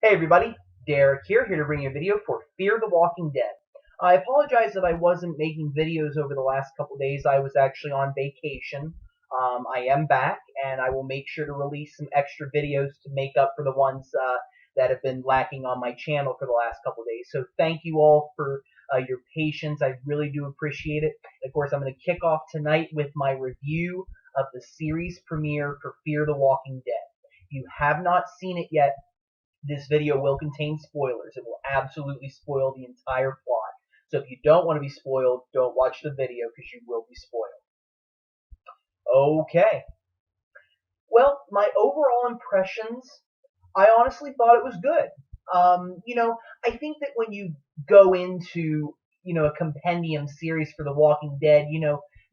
Hey everybody, Derek here to bring you a video for Fear the Walking Dead. I apologize that I wasn't making videos over the last couple days. I was actually on vacation. I am back, and I will make sure to release some extra videos to make up for the ones that have been lacking on my channel for the last couple days. So thank you all for your patience. I really do appreciate it. Of course, I'm going to kick off tonight with my review of the series premiere for Fear the Walking Dead. If you have not seen it yet, this video will contain spoilers. It will absolutely spoil the entire plot. So if you don't want to be spoiled, don't watch the video because you will be spoiled. Okay. Well, my overall impressions, I honestly thought it was good. I think that when you go into, a compendium series for The Walking Dead,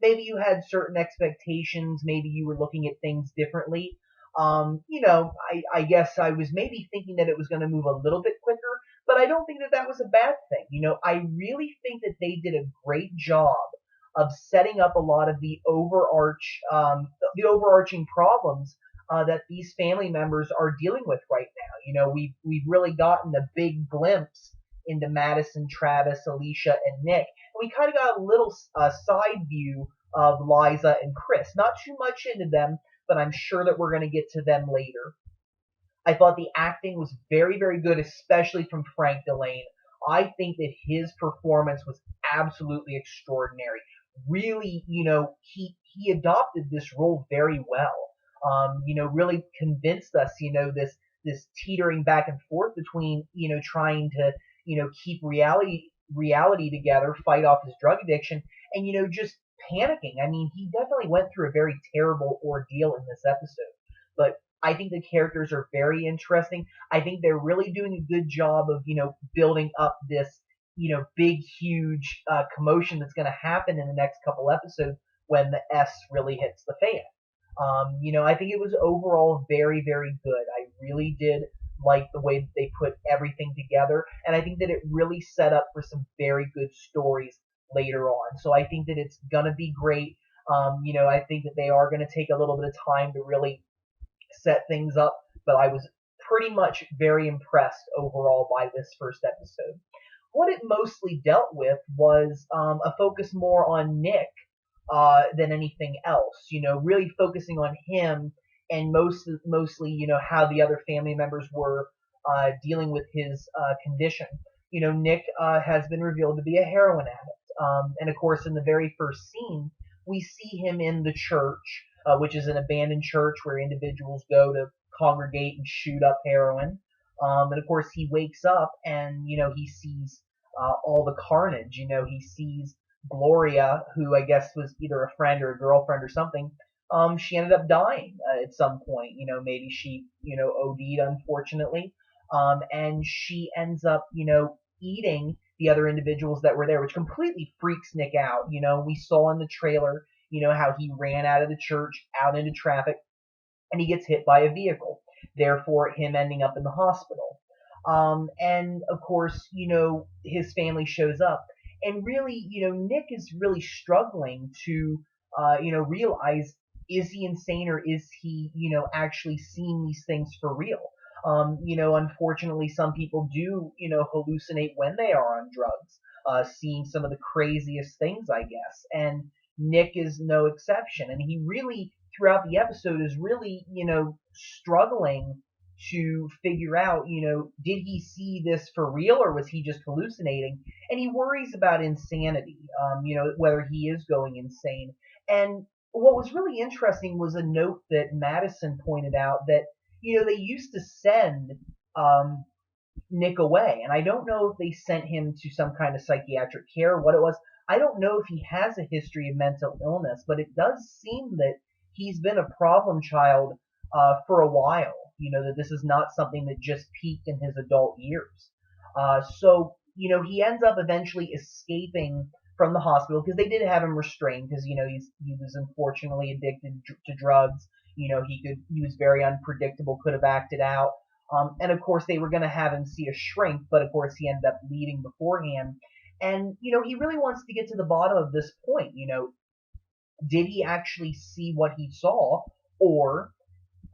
maybe you had certain expectations, maybe you were looking at things differently. I guess I was maybe thinking that it was going to move a little bit quicker, but I don't think that that was a bad thing. I really think that they did a great job of setting up a lot of the overarching problems that these family members are dealing with right now. We've really gotten a big glimpse into Madison, Travis, Alicia, and Nick. And we kind of got a little side view of Liza and Chris. Not too much into them, but I'm sure that we're going to get to them later. I thought the acting was very, very good, especially from Frank Delane. I think that his performance was absolutely extraordinary. Really, he adopted this role very well. Really convinced us, this teetering back and forth between, trying to, keep reality together, fight off his drug addiction, and just panicking. I mean, he definitely went through a very terrible ordeal in this episode. But I think the characters are very interesting. I think they're really doing a good job of, building up this, big, huge commotion that's going to happen in the next couple episodes when the S really hits the fan. I think it was overall very, very good. I really did like the way that they put everything together, and I think that it really set up for some very good stories later on. So I think that it's gonna be great. I think that they are gonna take a little bit of time to really set things up, but I was pretty much very impressed overall by this first episode. What it mostly dealt with was a focus more on Nick than anything else. Really focusing on him and mostly, how the other family members were dealing with his condition. Nick has been revealed to be a heroin addict, and of course, in the very first scene, we see him in the church, which is an abandoned church where individuals go to congregate and shoot up heroin. And of course, he wakes up and he sees all the carnage. He sees Gloria, who I guess was either a friend or a girlfriend or something. She ended up dying at some point. Maybe she OD'd, unfortunately, and she ends up eating the other individuals that were there, which completely freaks Nick out. We saw in the trailer, how he ran out of the church, out into traffic, and he gets hit by a vehicle, therefore him ending up in the hospital. And of course, his family shows up, and really, Nick is really struggling to, realize, is he insane or is he, actually seeing these things for real? Unfortunately, some people do, hallucinate when they are on drugs, seeing some of the craziest things, I guess. And Nick is no exception. And he really, throughout the episode, is really, struggling to figure out, did he see this for real or was he just hallucinating? And he worries about insanity, whether he is going insane. And what was really interesting was a note that Madison pointed out that, they used to send Nick away. And I don't know if they sent him to some kind of psychiatric care or what it was. I don't know if he has a history of mental illness, but it does seem that he's been a problem child for a while. That this is not something that just peaked in his adult years. So, he ends up eventually escaping from the hospital because they did have him restrained because, he was unfortunately addicted to drugs. He was very unpredictable, could have acted out. And of course, they were going to have him see a shrink, but of course, he ended up leaving beforehand. And, he really wants to get to the bottom of this point. Did he actually see what he saw, or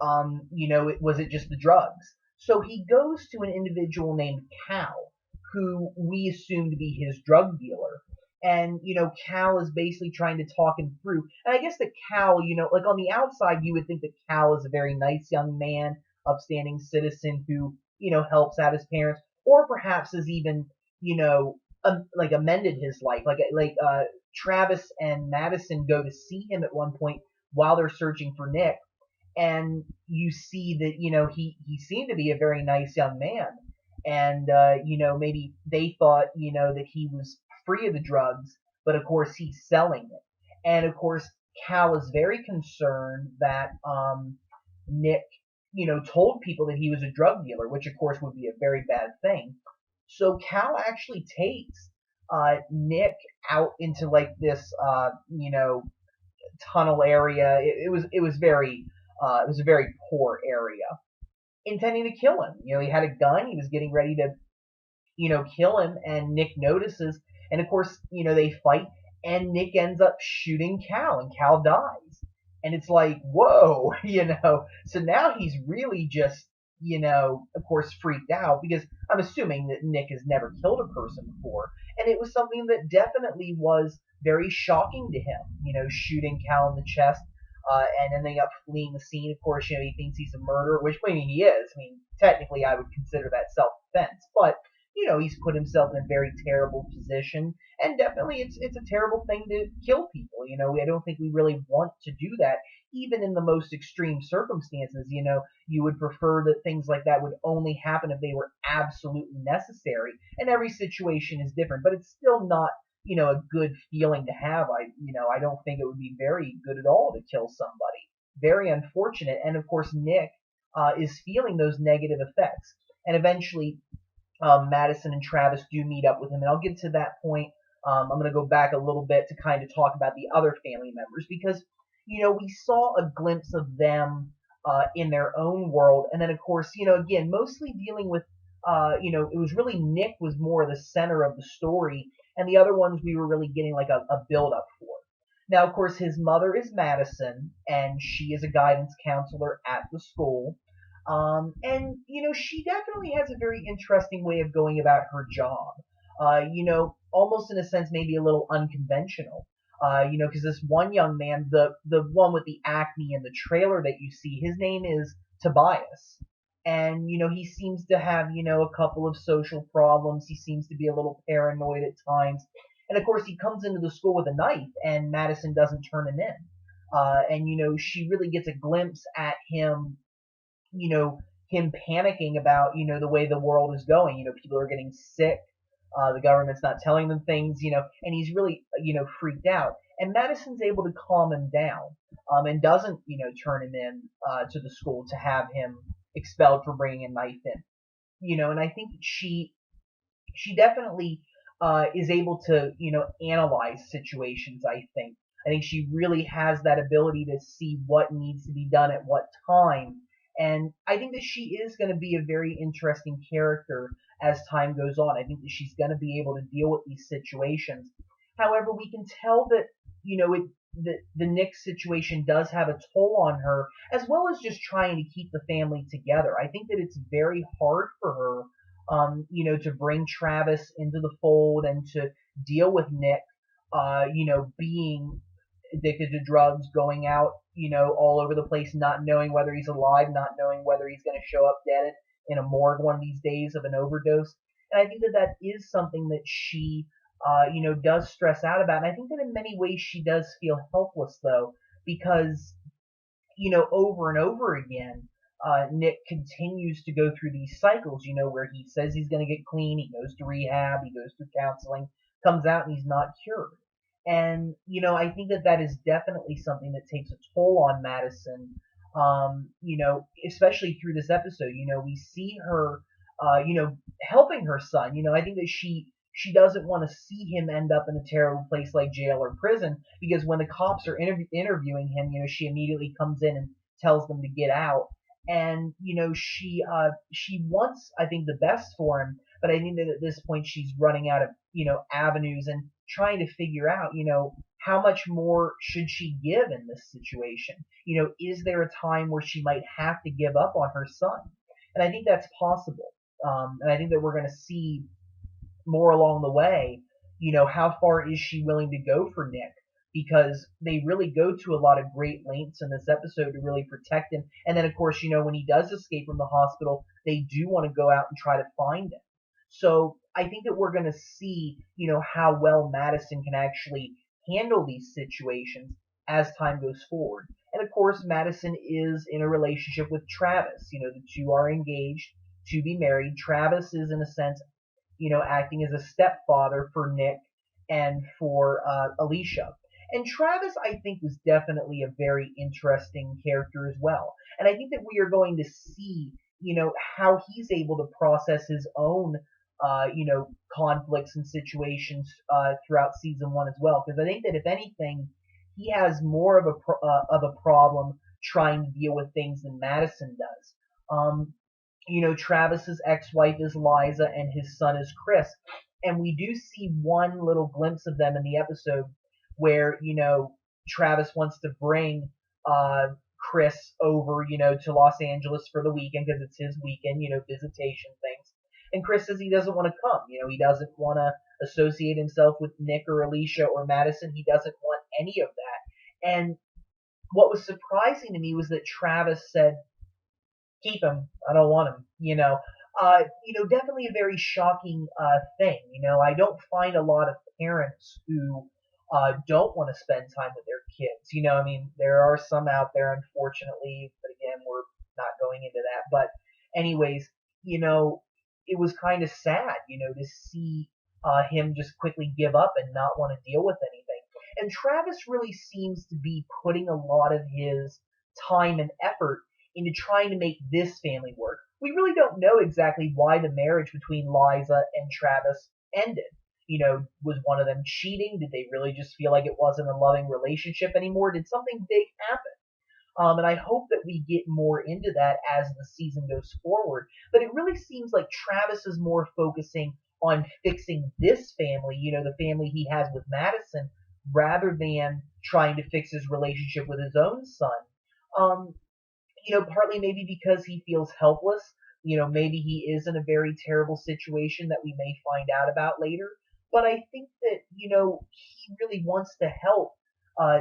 was it just the drugs? So he goes to an individual named Cal, who we assume to be his drug dealer. And, Cal is basically trying to talk him through. And I guess that Cal, like on the outside, you would think that Cal is a very nice young man, upstanding citizen who, helps out his parents, or perhaps has even, like amended his life. Like Travis and Madison go to see him at one point while they're searching for Nick, and you see that he seemed to be a very nice young man, and maybe they thought that he was free of the drugs, but of course he's selling it, and of course Cal is very concerned that Nick told people that he was a drug dealer, which of course would be a very bad thing. So Cal actually takes Nick out into like this tunnel area. It was a very poor area, intending to kill him. He had a gun. He was getting ready to kill him, and Nick notices, and of course they fight, and Nick ends up shooting Cal, and Cal dies, and it's like whoa, So now he's really just of course freaked out because I'm assuming that Nick has never killed a person before, and it was something that definitely was very shocking to him. Shooting Cal in the chest, and ending up fleeing the scene. Of course, he thinks he's a murderer, which I mean he is. I mean, technically, I would consider that self-defense, but he's put himself in a very terrible position, and definitely it's a terrible thing to kill people. I don't think we really want to do that, even in the most extreme circumstances. You would prefer that things like that would only happen if they were absolutely necessary, and every situation is different, but it's still not a good feeling to have. I don't think it would be very good at all to kill somebody. Very unfortunate. And of course, Nick is feeling those negative effects. And eventually, Madison and Travis do meet up with him. And I'll get to that point. I'm going to go back a little bit to kind of talk about the other family members because, we saw a glimpse of them in their own world. And then, of course, again, mostly dealing with, it was really Nick was more the center of the story, and the other ones we were really getting like a build up for. Now, of course, his mother is Madison, and she is a guidance counselor at the school. And she definitely has a very interesting way of going about her job. Almost in a sense, maybe a little unconventional. Because this one young man, the one with the acne in the trailer that you see, his name is Tobias, and he seems to have a couple of social problems. He seems to be a little paranoid at times, and of course he comes into the school with a knife, and Madison doesn't turn him in. And she really gets a glimpse at him, him panicking about the way the world is going. People are getting sick. The government's not telling them things, and he's really, freaked out. And Madison's able to calm him down, and doesn't, turn him in to the school to have him expelled for bringing a knife in. And I think she definitely is able to, analyze situations. I think she really has that ability to see what needs to be done at what time. And I think that she is going to be a very interesting character as time goes on. I think that she's going to be able to deal with these situations. However, we can tell that, the Nick situation does have a toll on her, as well as just trying to keep the family together. I think that it's very hard for her, to bring Travis into the fold and to deal with Nick, being addicted to drugs, going out, all over the place, not knowing whether he's alive, not knowing whether he's going to show up dead in a morgue one of these days of an overdose. And I think that that is something that she, does stress out about. And I think that in many ways she does feel helpless, though, because, over and over again, Nick continues to go through these cycles, where he says he's going to get clean, he goes to rehab, he goes through counseling, comes out and he's not cured. And, I think that that is definitely something that takes a toll on Madison, especially through this episode. We see her, helping her son. I think that she doesn't want to see him end up in a terrible place like jail or prison, because when the cops are interviewing him, she immediately comes in and tells them to get out. And, she wants, I think, the best for him, but I think that at this point she's running out of, avenues and trying to figure out, how much more should she give in this situation? Is there a time where she might have to give up on her son? And I think that's possible. And I think that we're going to see more along the way, how far is she willing to go for Nick? Because they really go to a lot of great lengths in this episode to really protect him. And then, of course, when he does escape from the hospital, they do want to go out and try to find him. So I think that we're going to see, how well Madison can actually handle these situations as time goes forward. And of course, Madison is in a relationship with Travis. The two are engaged to be married. Travis is, in a sense, acting as a stepfather for Nick and for Alicia. And Travis, I think, was definitely a very interesting character as well. And I think that we are going to see, how he's able to process his own, conflicts and situations throughout season one as well. Because I think that if anything, he has more of a problem trying to deal with things than Madison does. Travis's ex-wife is Liza and his son is Chris. And we do see one little glimpse of them in the episode where, Travis wants to bring Chris over, to Los Angeles for the weekend because it's his weekend, visitation things. And Chris says he doesn't want to come. He doesn't want to associate himself with Nick or Alicia or Madison. He doesn't want any of that. And what was surprising to me was that Travis said, keep him. I don't want him. Definitely a very shocking thing. I don't find a lot of parents who don't want to spend time with their kids. There are some out there, unfortunately, but again, we're not going into that. But anyways, it was kind of sad, to see him just quickly give up and not want to deal with anything. And Travis really seems to be putting a lot of his time and effort into trying to make this family work. We really don't know exactly why the marriage between Liza and Travis ended. Was one of them cheating? Did they really just feel like it wasn't a loving relationship anymore? Did something big happen? And I hope that we get more into that as the season goes forward. But it really seems like Travis is more focusing on fixing this family, the family he has with Madison, rather than trying to fix his relationship with his own son. Partly maybe because he feels helpless. Maybe he is in a very terrible situation that we may find out about later. But I think that, he really wants to help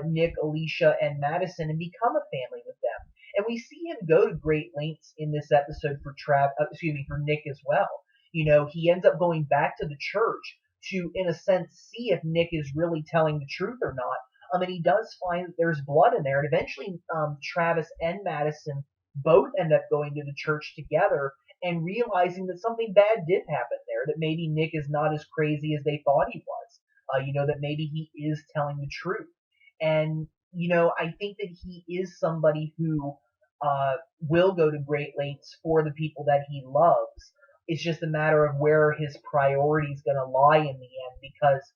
Nick, Alicia, and Madison and become a family with them. And we see him go to great lengths in this episode for for Nick as well. He ends up going back to the church to, in a sense, see if Nick is really telling the truth or not. And he does find that there's blood in there, and eventually Travis and Madison both end up going to the church together and realizing that something bad did happen there, that maybe Nick is not as crazy as they thought he was, that maybe he is telling the truth. And, I think that he is somebody who will go to great lengths for the people that he loves. It's just a matter of where his priority is going to lie in the end, because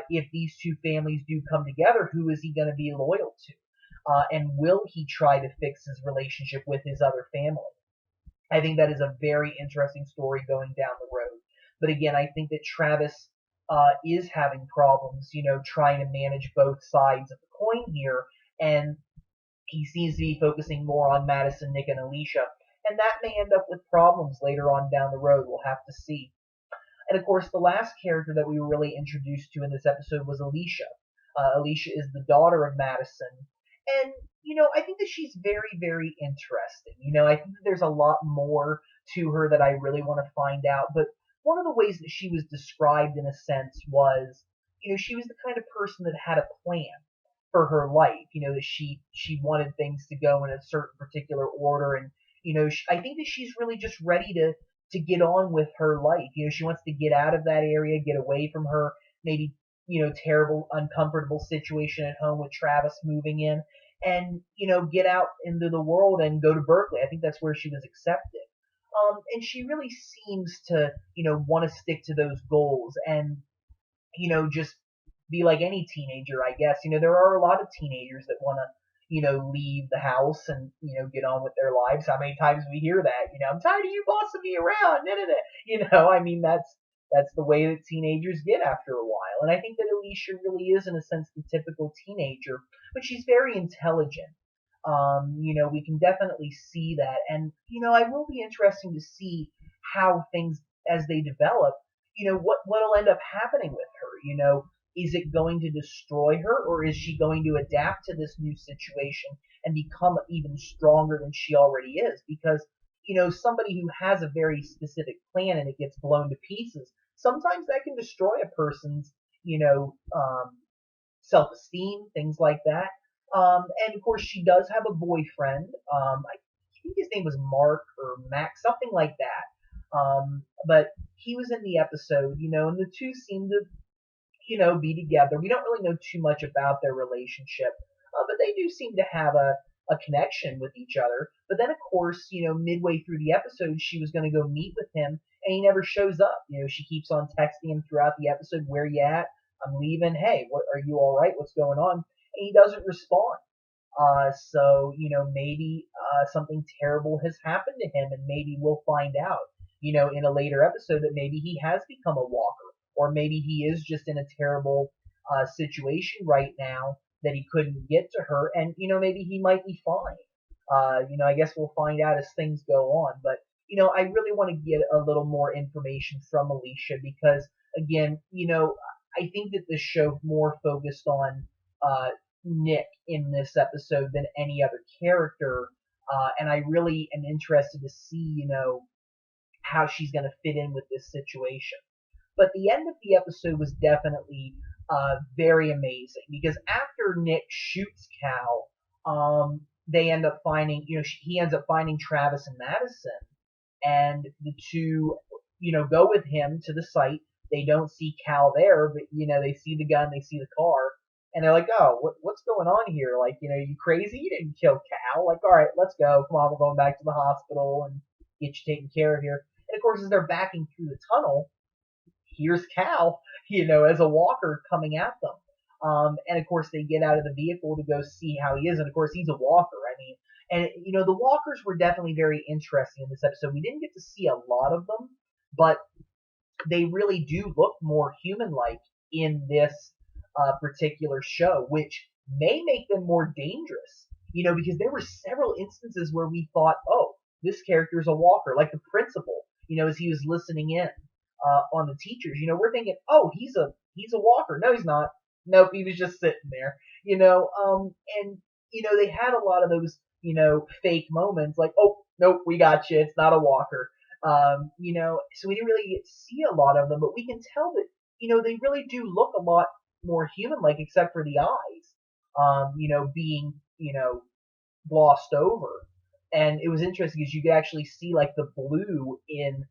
if these two families do come together, who is he going to be loyal to? And will he try to fix his relationship with his other family? I think that is a very interesting story going down the road. But again, I think that Travis is having problems, trying to manage both sides of the coin here. And he seems to be focusing more on Madison, Nick, and Alicia. And that may end up with problems later on down the road. We'll have to see. And of course, the last character that we were really introduced to in this episode was Alicia. Alicia is the daughter of Madison. And, I think that she's very, very interesting. I think that there's a lot more to her that I really want to find out. But one of the ways that she was described, in a sense, was, she was the kind of person that had a plan for her life. That she wanted things to go in a certain particular order. And, I think that she's really just ready to get on with her life. She wants to get out of that area, get away from her maybe, terrible, uncomfortable situation at home with Travis moving in, and, get out into the world and go to Berkeley. I think that's where she was accepted. And she really seems to, want to stick to those goals and, just be like any teenager, I guess. There are a lot of teenagers that want to, leave the house and, get on with their lives. How many times we hear that, I'm tired of you bossing me around. That's the way that teenagers get after a while. And I think that Alicia really is, in a sense, the typical teenager, but she's very intelligent. We can definitely see that. And, I will be interesting to see how things, as they develop, what'll end up happening with her. Is it going to destroy her, or is she going to adapt to this new situation and become even stronger than she already is? Because, somebody who has a very specific plan and it gets blown to pieces, sometimes that can destroy a person's, you know, um, self-esteem, things like that. And of course, she does have a boyfriend. I think his name was Mark or Max, something like that. But he was in the episode, and the two seem to, be together. We don't really know too much about their relationship, but they do seem to have a connection with each other. But then, of course, midway through the episode, she was going to go meet with him, and he never shows up. She keeps on texting him throughout the episode, "Where you at? I'm leaving. Hey, what are you all right? What's going on?" And he doesn't respond. So, maybe something terrible has happened to him, and maybe we'll find out, in a later episode that maybe he has become a walker, or maybe he is just in a terrible situation right now that he couldn't get to her, and, maybe he might be fine. I guess we'll find out as things go on, but, I really want to get a little more information from Alicia because, again, I think that this show more focused on Nick in this episode than any other character. And I really am interested to see, how she's going to fit in with this situation. But the end of the episode was definitely very amazing because after Nick shoots Cal, they end up finding, he ends up finding Travis and Madison, and the two, go with him to the site. They don't see Cal there, but they see the gun, they see the car, and they're like, "Oh, what's going on here? Like, you crazy? You didn't kill Cal. Like, all right, let's go. Come on, we're going back to the hospital and get you taken care of here." And of course, as they're backing through the tunnel, here's Cal, as a walker coming at them. And of course, they get out of the vehicle to go see how he is. And of course, he's a walker. I mean, and the walkers were definitely very interesting in this episode. We didn't get to see a lot of them, but they really do look more human-like in this particular show, which may make them more dangerous. Because there were several instances where we thought, "Oh, this character is a walker," like the principal. As he was listening in on the teachers. We're thinking, "Oh, he's a walker." No, he's not. Nope, he was just sitting there. And they had a lot of those, fake moments, like, "Oh, nope, we got you. It's not a walker." So we didn't really get to see a lot of them, but we can tell that, they really do look a lot more human-like, except for the eyes, being, glossed over. And it was interesting because you could actually see like the blue in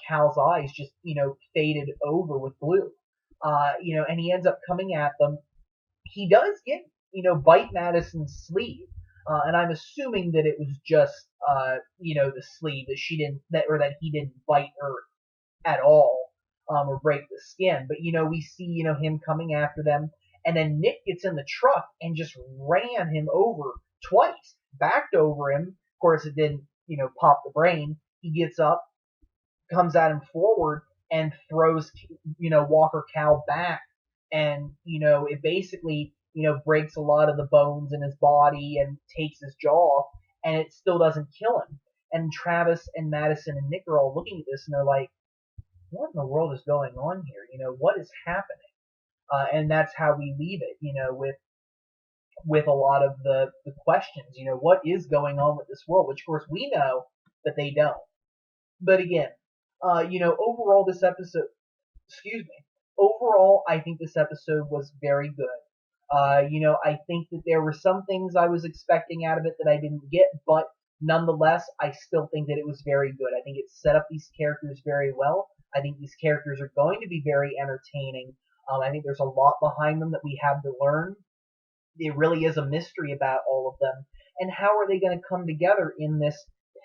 Cal's eyes just, faded over with blue. And he ends up coming at them. He does get, bite Madison's sleeve. And I'm assuming that it was just, the sleeve that she didn't, or that he didn't bite her at all, or break the skin. But, we see, him coming after them. And then Nick gets in the truck and just ran him over twice, backed over him. Of course, it didn't, pop the brain. He gets up, comes at him forward, and throws, Walker Cal back. And, it basically, breaks a lot of the bones in his body and takes his jaw, and it still doesn't kill him. And Travis and Madison and Nick are all looking at this, and they're like, "What in the world is going on here? What is happening?" And that's how we leave it, with a lot of the questions, what is going on with this world, which of course we know, but they don't. But again, overall this episode, excuse me, overall I think this episode was very good. I think that there were some things I was expecting out of it that I didn't get, but nonetheless, I still think that it was very good. I think it set up these characters very well. I think these characters are going to be very entertaining. I think there's a lot behind them that we have to learn. It really is a mystery about all of them. And how are they going to come together in this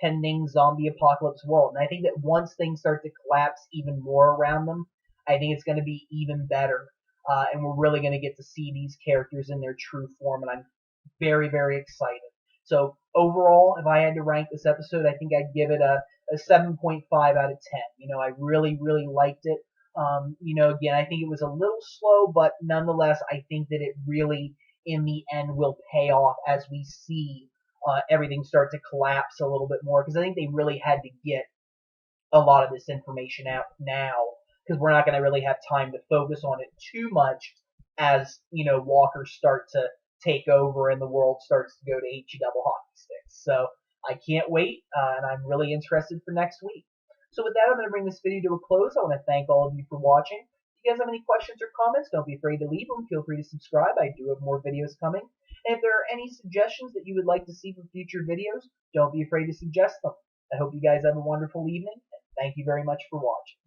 pending zombie apocalypse world? And I think that once things start to collapse even more around them, I think it's going to be even better. And we're really going to get to see these characters in their true form. And I'm very, very excited. So overall, if I had to rank this episode, I think I'd give it a 7.5 out of 10. I really, really liked it. Again, I think it was a little slow, but nonetheless, I think that it really, in the end, will pay off as we see everything start to collapse a little bit more, because I think they really had to get a lot of this information out now, because we're not going to really have time to focus on it too much as walkers start to take over and the world starts to go to HE double hockey sticks. So I can't wait, and I'm really interested for next week. So with that, I'm going to bring this video to a close. I want to thank all of you for watching. If you guys have any questions or comments, don't be afraid to leave them. Feel free to subscribe. I do have more videos coming. And if there are any suggestions that you would like to see for future videos, don't be afraid to suggest them. I hope you guys have a wonderful evening. Thank you very much for watching.